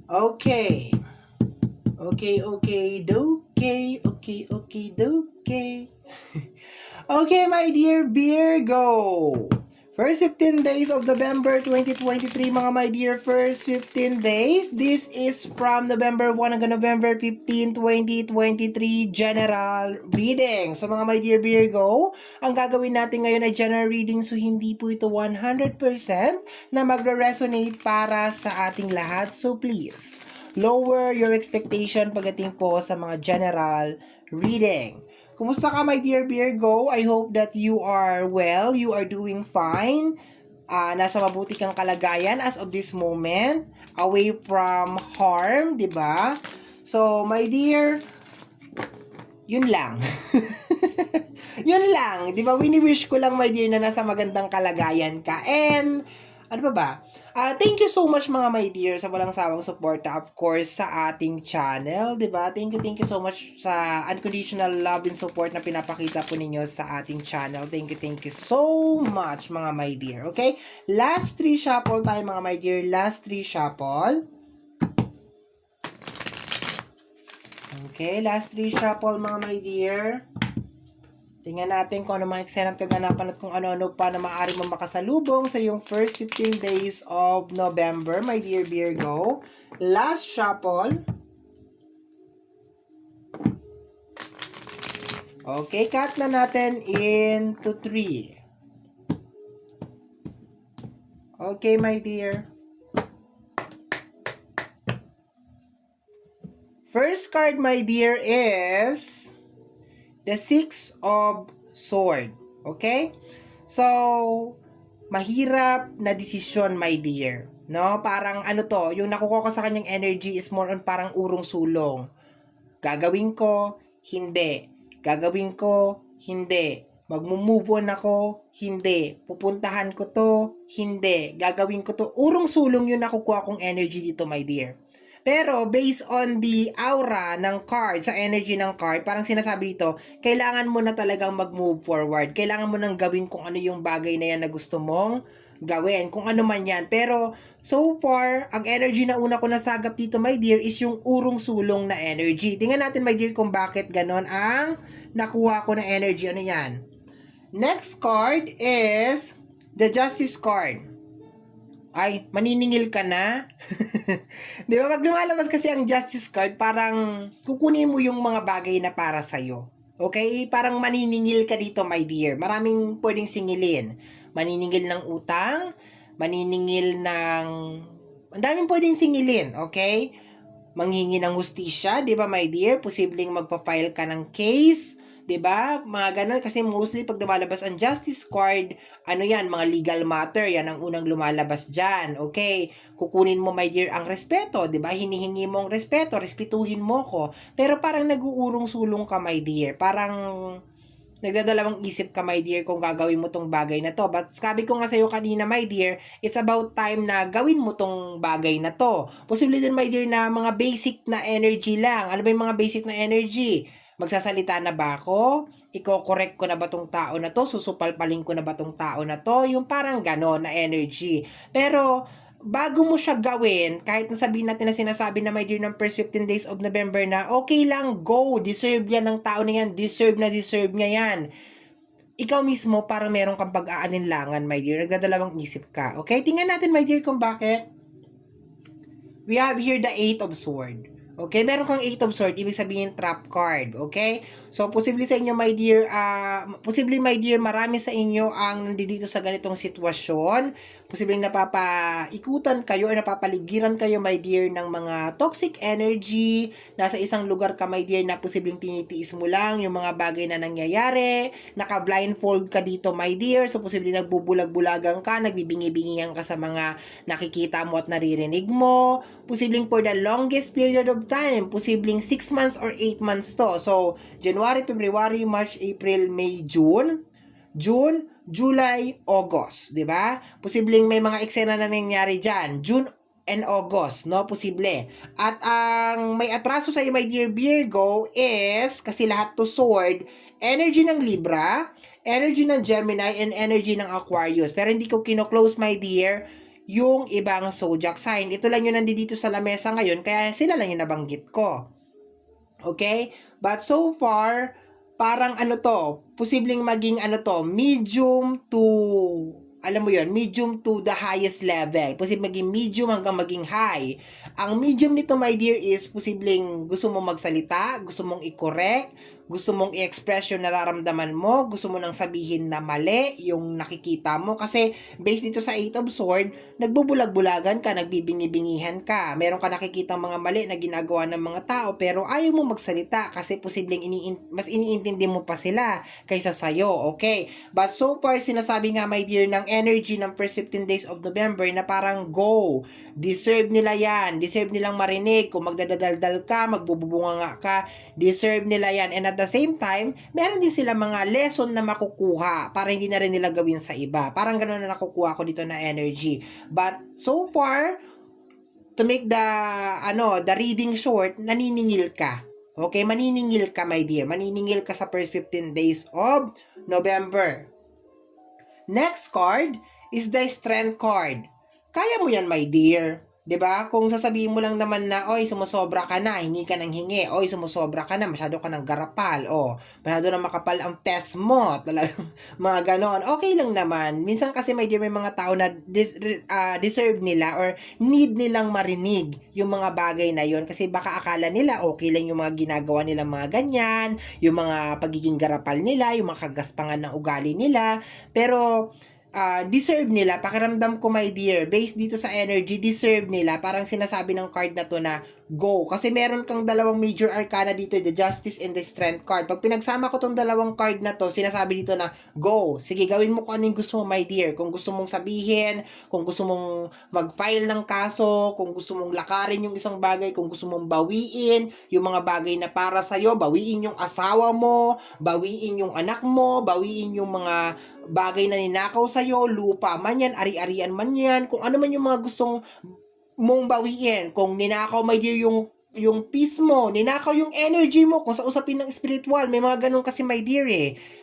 Okay. Okay. Okay, my dear Virgo. First 15 days of November 2023, mga my dear, first 15 days. This is from November 1 hanggang November 15, 2023, general reading. So mga my dear Virgo, ang gagawin natin ngayon ay general reading, so hindi po ito 100% na magre-resonate para sa ating lahat. So please, lower your expectation pagdating po sa mga general reading. Kumusta ka, my dear Virgo? I hope that you are well, you are doing fine. Nasa mabuti kang kalagayan as of this moment, away from harm, di ba? So, my dear, yun lang. Yun lang, di ba? Wini-wish ko lang, my dear, na nasa magandang kalagayan ka. And, ano ba ba? Thank you so much, mga my dear, sa walang sawang suporta, of course, sa ating channel, di ba? Thank you so much sa unconditional love and support na pinapakita po ninyo sa ating channel. Thank you so much, mga my dear. Okay? Last 3 shuffle tayo, mga my dear. Last 3 shuffle. Okay, last 3 shuffle, mga my dear. Tingnan natin kung ano mga eksenang kaganapan at kung ano-ano pa na maaari mong makasalubong sa yung first 15 days of November, my dear Virgo. Last shuffle. Okay, cut na natin into 3. Okay, my dear. First card, my dear, is the Six of Sword. Okay? So, mahirap na desisyon, my dear. No? Parang ano to, yung nakukuha ko sa kanyang energy is more on parang urong-sulong. Gagawin ko, hindi. Gagawin ko, hindi. Magmo-move on ako, hindi. Pupuntahan ko to, hindi. Gagawin ko to. Urong-sulong yung nakukuha kong energy dito, my dear. Pero based on the aura ng card, sa energy ng card, parang sinasabi dito, kailangan mo na talagang mag-move forward. Kailangan mo nang gawin kung ano yung bagay na yan na gusto mong gawin. Kung ano man yan. Pero so far, ang energy na una ko nasagap dito, my dear, is yung urong-sulong na energy. Tingnan natin, my dear, kung bakit ganon ang nakuha ko na energy. Ano yan? Next card is the Justice card. Ay, maniningil ka na? Di ba? Pag lumalabas kasi ang Justice card, parang kukunin mo yung mga bagay na para sa'yo. Okay? Parang maniningil ka dito, my dear. Maraming pwedeng singilin. Maniningil ng utang, maniningil ng... Ang daming pwedeng singilin, okay? Manghingi ng hustisya, di ba, my dear? Posibleng magpa-file ka ng case, 'di ba? Mga ganun kasi mostly pag lumalabas ang justice card, ano 'yan, mga legal matter, 'yan ang unang lumalabas diyan. Okay? Kukunin mo, my dear, ang respeto, 'di ba? Hinihingi mo ang respeto, respetuhin mo ko. Pero parang nag-uurong-sulong ka, my dear. Parang nagdadalawang isip ka, my dear, kung gagawin mo tong bagay na to. But sabi ko nga sa'yo kanina, my dear, it's about time na gawin mo tong bagay na to. Posible din, my dear, na mga basic na energy lang. Ano ba yung mga basic na energy? Magsasalita na ba ako? Iko-correct ko na ba tong tao na to? Susupalpalin ko na ba tong tao na to? Yung parang ganon na energy. Pero, bago mo siya gawin, kahit nasabihin natin na sinasabi na my dear ng first 15 days of November na okay lang, go, deserve yan ng tao na yan, deserve niya yan. Ikaw mismo parang meron kang pag-aalinlangan, my dear, nagdadalawang isip ka. Okay, tingnan natin, my dear, kung bakit. We have here the 8 of Sword. Okay, meron kang 8 of Sword, ibig sabihin trap card, okay? So, posible sa inyo, my dear, posible, my dear, marami sa inyo ang nandito sa ganitong sitwasyon. Posibleng napapaikutan kayo o napapaligiran kayo, my dear, ng mga toxic energy. Nasa isang lugar ka, my dear, na posibleng tinitiis mo lang yung mga bagay na nangyayari. Naka-blindfold ka dito, my dear. So, posibleng nagbubulag-bulagan ka, nagbibingi-bingihan ka sa mga nakikita mo at naririnig mo. Posibleng for the longest period of time, posibleng 6 months or 8 months to. So, January, February, March, April, May, June, July, August, 'di ba? Posibleng may mga eksena na nangyayari diyan, June and August, no? Posible. At ang may atraso sa iyo, my dear Virgo, is kasi lahat to sword, energy ng Libra, energy ng Gemini, and energy ng Aquarius. Pero hindi ko kino-close, my dear, yung ibang zodiac sign. Ito lang yung nandito sa lamesa ngayon, kaya sila lang yung nabanggit ko. Okay? But so far, parang ano to, posibleng maging ano to, medium to, alam mo yon, medium to the highest level. Posibleng maging medium hanggang maging high. Ang medium nito, my dear, is posibleng gusto mong magsalita, gusto mong i-correct, gusto mong i-express yung nararamdaman mo, gusto mo nang sabihin na mali yung nakikita mo. Kasi based dito sa Eight of Swords, nagbubulag-bulagan ka, nagbibingi-bingihan ka. Meron ka nakikita mga mali na ginagawa ng mga tao, pero ayaw mo magsalita kasi posibleng mas iniintindi mo pa sila kaysa sa'yo, okay? But so far, sinasabi nga, my dear, ng energy ng first 15 days of November na parang go. Deserve nila yan. Deserve nilang marinig. Kung magdadaldal ka, magbububunga ka, deserve nila yan. And at the same time, meron din sila mga lesson na makukuha para hindi na rin nila gawin sa iba. Parang gano'n na nakukuha ko dito na energy. But so far, to make the reading short, naniningil ka. Okay, maniningil ka, my dear. Maniningil ka sa first 15 days of November. Next card is the Strength card. Kaya mo yan, my dear. 'Di ba? Kung sasabihin mo lang naman na, oy, sumusobra ka na, hingi ka ng hingi, oy, sumusobra ka na, masyado ka ng garapal, masyado na makapal ang test mo, talagang mga ganon. Okay lang naman. Minsan kasi may mga tao na deserve nila or need nilang marinig yung mga bagay na yon kasi baka akala nila okay lang yung mga ginagawa nila mga ganyan, yung mga pagiging garapal nila, yung mga kagaspangan ng ugali nila, pero deserve nila, pakiramdam ko, my dear, based dito sa energy, deserve nila, parang sinasabi ng card na to na go, kasi meron kang dalawang major arcana dito, the Justice and the Strength card. Pag pinagsama ko tong dalawang card na to, sinasabi dito na go, sige, gawin mo kung ano yung gusto mo, my dear, kung gusto mong sabihin, kung gusto mong mag-file ng kaso, kung gusto mong lakarin yung isang bagay, kung gusto mong bawiin yung mga bagay na para sa'yo, bawiin yung asawa mo, bawiin yung anak mo, bawiin yung mga bagay na ninakaw sa'yo, lupa man yan, ari-arian man yan, kung ano man yung mga gustong mong bawiin. Kung ninakaw, my dear, yung peace mo, ninakaw yung energy mo, kung sa usapin ng spiritual, may mga ganun kasi, my dear,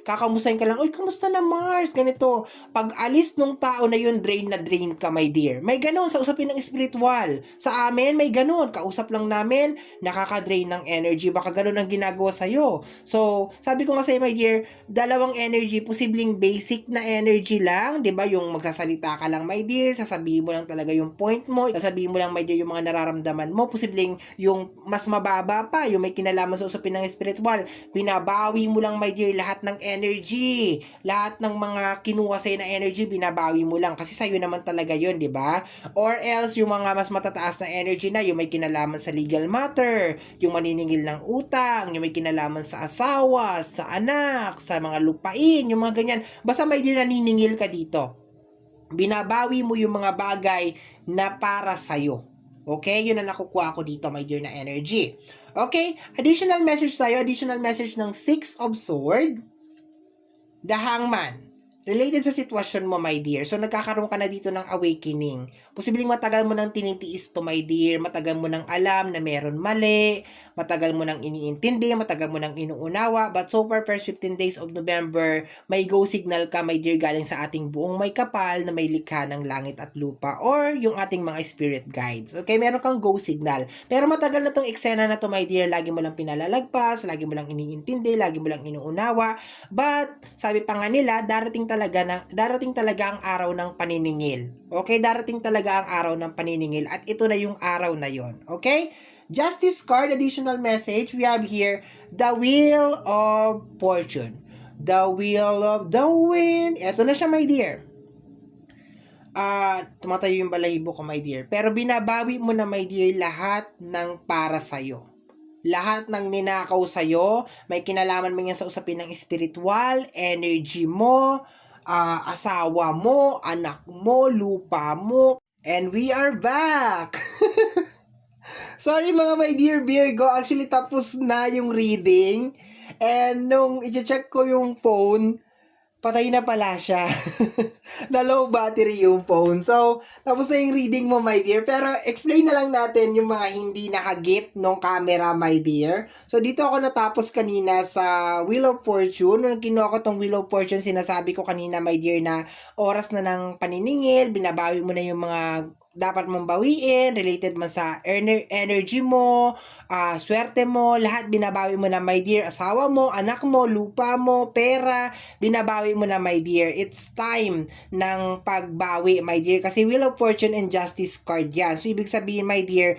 kakamusahin ka lang, oy, kamusta na Mars, ganito. Pag alis nung tao na yun, drain na drain ka, my dear. May ganun sa usapin ng spiritual. Sa amin, may ganun. Kausap lang namin, nakaka-drain ng energy. Baka ganun ang ginagawa sa'yo. So, sabi ko nga sa'yo, my dear, dalawang energy, posibleng basic na energy lang, di ba? Yung magsasalita ka lang, my dear, sasabihin mo lang talaga yung point mo, sasabihin mo lang, my dear, yung mga nararamdaman mo, posibleng yung mas mababa pa, yung may kinalaman sa usapin ng spiritual, binabawi mo lang, my dear, lahat ng energy, lahat ng mga kinuha sa'yo na energy, binabawi mo lang, kasi sa'yo naman talaga yun, di ba? Or else, yung mga mas matataas na energy na, yung may kinalaman sa legal matter, yung maniningil ng utang, yung may kinalaman sa asawa, sa anak, sa mga lupain, yung mga ganyan, basta may dear, naniningil ka dito, binabawi mo yung mga bagay na para sa'yo. Okay? Yun ang nakukuha ko dito, my dear, na energy. Okay? Additional message tayo. Additional message ng Six of Swords. The Hangman. Related sa sitwasyon mo, my dear. So, nagkakaroon ka na dito ng awakening. Posibleng matagal mo nang tinitiis to, my dear. Matagal mo nang alam na meron mali. Matagal mo nang iniintindi. Matagal mo nang inuunawa. But so far, first 15 days of November, may go signal ka, my dear, galing sa ating buong may kapal na may likha ng langit at lupa or yung ating mga spirit guides. Okay? Meron kang go signal. Pero matagal na tong eksena na to, my dear. Lagi mo lang pinalalagpas. Lagi mo lang iniintindi. Lagi mo lang inuunawa. But, sabi pa nga nila, darating talaga ang araw ng paniningil. Okay? Darating talaga ang araw ng paniningil at ito na yung araw na yon. Okay? Justice card, additional message, we have here the Wheel of Fortune. The Wheel of the Wind. Ito na siya, my dear. Tumatayo yung balahibo ko, my dear. Pero binabawi mo na, my dear, lahat ng para sa'yo. Lahat ng ninakaw sa'yo, may kinalaman mo yan sa usapin ng spiritual, energy mo, asawa mo, anak mo, lupa mo, and we are back! Sorry mga my dear Virgo, actually tapos na yung reading, and nung i-check ko yung phone, patay na pala siya. Na low battery yung phone. So, tapos na yung reading mo, my dear. Pero, explain na lang natin yung mga hindi nakagip ng camera, my dear. So, dito ako natapos kanina sa Wheel of Fortune. Nung kinuha ko tong Wheel of Fortune, sinasabi ko kanina, my dear, na oras na ng paniningil, binabawi mo na yung mga dapat mong bawiin, related man sa energy mo, swerte mo, lahat binabawi mo na, my dear. Asawa mo, anak mo, lupa mo, pera, binabawi mo na, my dear. It's time ng pagbawi, my dear. Kasi Wheel of Fortune and Justice card yan. So, ibig sabihin, my dear,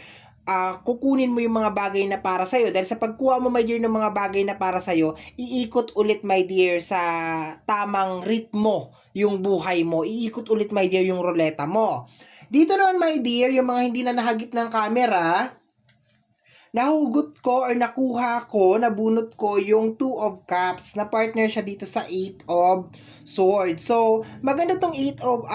kukunin mo yung mga bagay na para sa'yo. Dahil sa pagkuha mo, my dear, ng mga bagay na para sa'yo, iikot ulit, my dear, sa tamang ritmo yung buhay mo. Iikot ulit, my dear, yung ruleta mo. Dito naman, my dear, yung mga hindi na nahagip ng camera, nahugot ko or nakuha ko, nabunot ko yung 2 of Cups na partner siya dito sa 8 of Swords. So, maganda tong 8 of,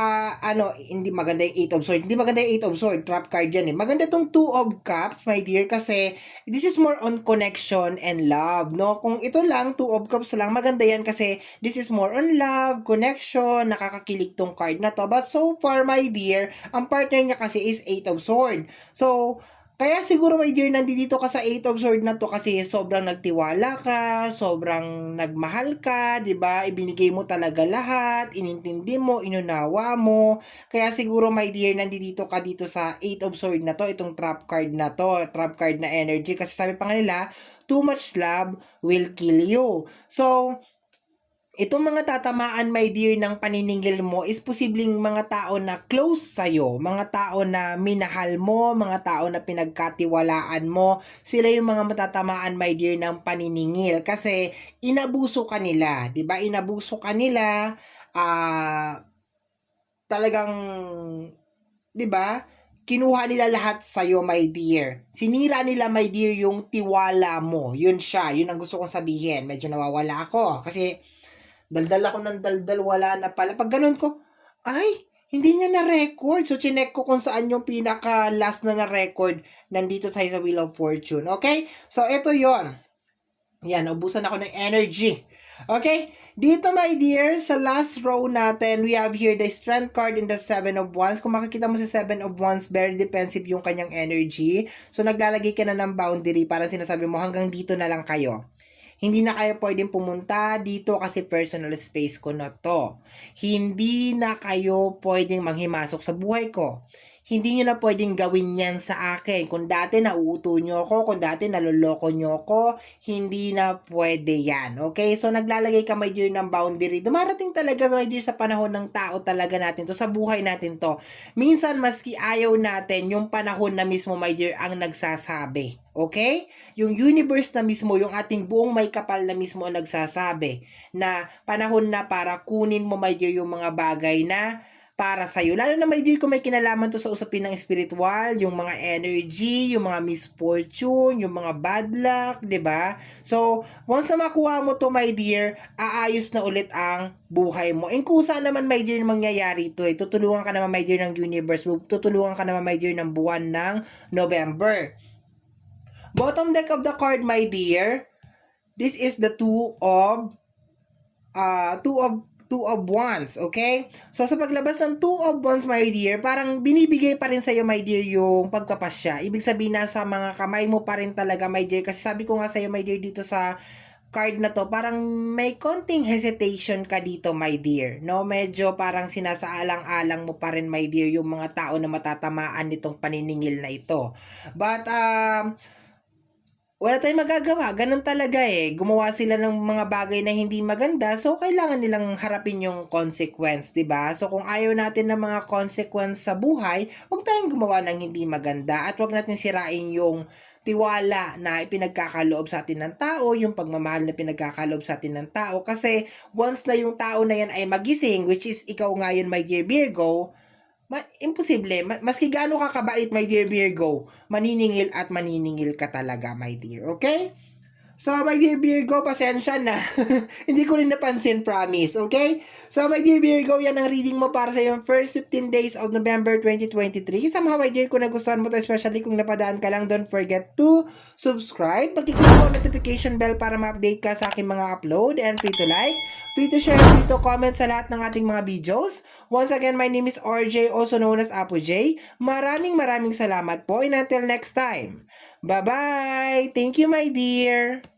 hindi maganda yung 8 of Swords. Hindi maganda yung 8 of Swords. Trap card yan eh. Maganda tong 2 of Cups, my dear, kasi this is more on connection and love, no? Kung ito lang, 2 of Cups lang, maganda yan kasi this is more on love, connection, nakakakilig tong card na to. But so far, my dear, ang partner niya kasi is 8 of Swords. So, kaya siguro, my dear, nandito ka sa 8 of Swords na to kasi sobrang nagtiwala ka, sobrang nagmahal ka, 'di ba? Ibinigay mo talaga lahat, inintindi mo, inunawa mo. Kaya siguro, my dear, nandito ka dito sa 8 of Swords na to, itong trap card na to, trap card na energy kasi sabi pa nga nila, too much love will kill you. So, itong mga tatamaan, my dear, ng paniningil mo is posibleng mga tao na close sa'yo, mga tao na minahal mo, mga tao na pinagkatiwalaan mo, sila yung mga matatamaan, my dear, ng paniningil kasi inabuso ka nila, 'di ba? Inabuso ka nila, talagang, 'di ba? Kinuha nila lahat sa'yo, my dear. Sinira nila, my dear, yung tiwala mo. Yun siya. Yun ang gusto kong sabihin. Medyo nawawala ako. Kasi, daldal ako ng daldal, wala na pala. Pag ganun ko, ay, hindi niya na-record. So, chinek ko kung saan yung pinaka-last na na-record nandito sa Wheel of Fortune. Okay? So, ito yon. Yan, ubusan ako ng energy. Okay? Dito, my dear, sa last row natin, we have here the Strength card in the 7 of Wands. Kung makikita mo sa 7 of Wands, very defensive yung kanyang energy. So, naglalagay ka na ng boundary. Parang sinasabi mo, hanggang dito na lang kayo. Hindi na kayo pwedeng pumunta dito kasi personal space ko na to. Hindi na kayo pwedeng manghimasok sa buhay ko. Hindi nyo na pwedeng gawin yan sa akin. Kung dati nauuto nyo ako, kung dati naloloko nyo ako, hindi na pwede yan. Okay? So, naglalagay ka, my dear, ng boundary. Dumarating talaga, my dear, sa panahon ng tao talaga natin to, sa buhay natin to. Minsan, maski ayaw natin, yung panahon na mismo, my dear, ang nagsasabi. Okay? Yung universe na mismo, yung ating buong may kapal na mismo ang nagsasabi na panahon na para kunin mo, my dear, yung mga bagay na para sa'yo. Lalo na, my dear, kung may kinalaman to sa usapin ng spiritual, yung mga energy, yung mga misfortune, yung mga bad luck, 'di ba? So, once na makuha mo to, my dear, aayos na ulit ang buhay mo. And kusa naman, my dear, mangyayari to eh. Tutulungan ka naman, my dear, ng universe. Tutulungan ka naman, my dear, ng buwan ng November. Bottom deck of the card, my dear, this is the two of Wands, okay? So, sa paglabas ng 2 of Wands, my dear, parang binibigay pa rin sa'yo, my dear, yung pagkapasya. Ibig sabihin, nasa mga kamay mo pa rin talaga, my dear. Kasi sabi ko nga sa'yo, my dear, dito sa card na to, parang may konting hesitation ka dito, my dear. No? Medyo parang sinasaalang-alang mo pa rin, my dear, yung mga tao na matatamaan nitong paniningil na ito. But, wala tayong magagawa, ganun talaga eh. Gumawa sila ng mga bagay na hindi maganda, so kailangan nilang harapin yung consequence, 'di ba? So kung ayaw natin ng mga consequence sa buhay, huwag tayong gumawa ng hindi maganda at huwag natin sirain yung tiwala na ipinagkakaloob sa atin ng tao, yung pagmamahal na pinagkakaloob sa atin ng tao. Kasi once na yung tao na yan ay magising, which is ikaw nga yun, my dear Virgo, imposible. Maski gaano ka kabait, my dear Virgo, maniningil at maniningil ka talaga, my dear. Okay? So, my dear Virgo, pasensya na. Hindi ko rin napansin, promise. Okay? So, my dear Virgo, yan ang reading mo para sa yung first 15 days of November 2023. Somehow, my dear, kung nagustuhan mo to, especially kung napadaan ka lang, don't forget to subscribe. Pag-click mo ang notification bell para ma-update ka sa aking mga upload. And free to like, free to share, free to comment sa lahat ng ating mga videos. Once again, my name is RJ, also known as Apo J. Maraming salamat po. And until next time. Bye-bye! Thank you, my dear!